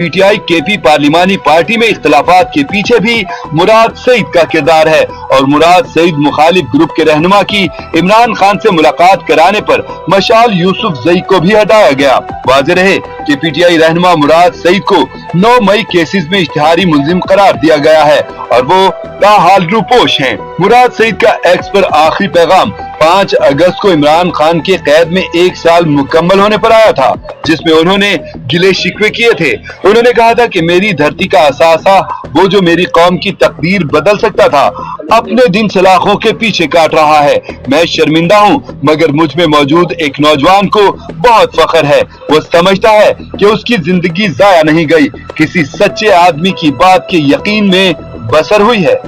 P T I के P पार्लिमानी party में इख्तलाफात के पीछे भी मुराद सईद का किरदार है और मुराद सईद मुखालिफ ग्रुप के रहनुमा की इमरान खान से मुलाकात कराने पर मशाल यूसुफ जई को भी हटाया गया। वाज़ेह रहे कि पी टी आई रहनुमा मुराद सईद को 9 मई केसेस में इश्तिहारी मुलजिम करार दिया गया है और वो ताहाल रूपोश हैं। मुराद सईद का एक्स पर आखिरी पैगाम 5 अगस्त को इमरान खान के कैद में 1 साल मुकम्मल होने पर आया था, जिसमें उन्होंने गिले शिकवे किए थे। उन्होंने कहा था कि मेरी धरती का असासा, वो जो मेरी कौम की तकदीर बदल सकता था, अपने दिन सलाखों के पीछे काट रहा है। मैं शर्मिंदा हूँ, मगर मुझ में मौजूद एक नौजवान को बहुत फख्र है। वो समझता है कि उसकी जिंदगी जाया नहीं गई, किसी सच्चे आदमी की बात के यकीन में बसर हुई है।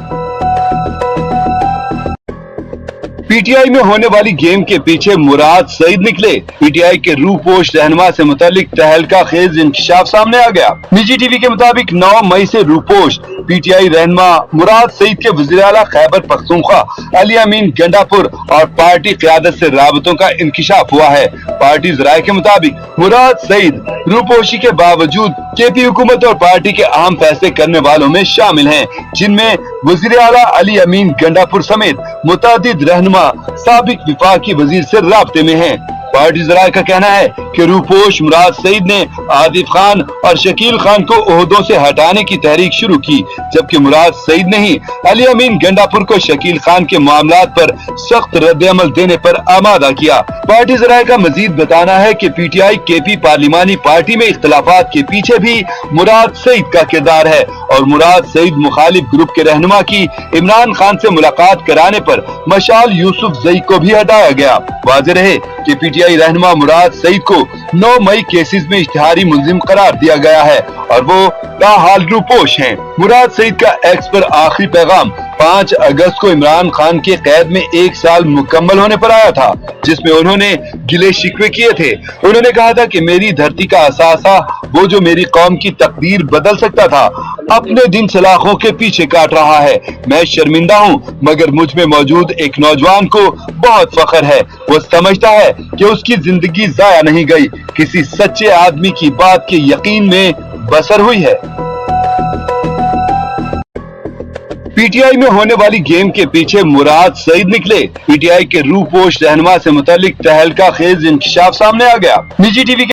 पीटीआई में होने वाली गेम के पीछे मुराद सईद निकले। पीटीआई के रूपोश रहनुमा से मुतालिक तहलका खेज इंकशाफ सामने आ गया। निजी टीवी के मुताबिक 9 मई से रूपोश पीटीआई रहनुमा मुराद सईद के वज़ीर आला खैबर पख्तूनख्वा अली अमीन गंडापुर और पार्टी क़यादत से राबतों का इंकशाफ हुआ है। पार्टी ज़राए के मुताबिक मुराद सईद रूपोशी के बावजूद केपी हुकूमत और पार्टी के अहम फैसले करने वालों में शामिल हैं, जिनमें वज़ीर आला अली अमीन गंडापुर समेत मुतअद्दिद रहनुमा साबिक विफाकी वजीर से राब्ते में हैं। पार्टी ज़राए का कहना है कि रूपोश मुराद सईद ने आदिफ खान और शकील खान को ओहदों से हटाने की तहरीक शुरू की, जबकि मुराद सईद ने ही अली अमीन गंडापुर को शकील खान के मामलात पर सख्त रद्द-ए-अमल देने पर आमादा किया। पार्टी ज़राए का मजीद बताना है कि पीटीआई केपी पार्लिमानी पार्टी में इख्तलाफात के पीछे भी मुराद सईद का किरदार है और मुराद सईद मुखालिफ ग्रुप के रहनुमा की इमरान खान से मुलाकात कराने पर मशाल यूसुफ जई को भी हटाया गया। वाज़ेह रहे कि पीटीआई रहनुमा मुराद सईद को 9 मई केसेस में इश्तिहारी मुलजिम करार दिया गया है और वो ताहाल रूपोश हैं। मुराद सईद का एक्स पर आखिरी पैगाम 5 अगस्त को इमरान खान के कैद में 1 साल मुकम्मल होने पर आया था, जिसमें उन्होंने गिले शिकवे किए थे। उन्होंने कहा था कि मेरी धरती का असासा, वो जो मेरी कौम की तकदीर बदल सकता था, अपने दिन सलाखों के पीछे काट रहा है। मैं शर्मिंदा हूँ, मगर मुझ में मौजूद एक नौजवान को बहुत फख्र है। वो समझता है कि उसकी जिंदगी जाया नहीं गई, किसी सच्चे आदमी की बात के यकीन में बसर हुई है। पीटीआई में होने वाली गेम के पीछे मुराद सईद निकले। पीटीआई के रूपोश रहनुमा से मुतालिक तहलका खेज इंकशाफ सामने आ गया। निजी टीवी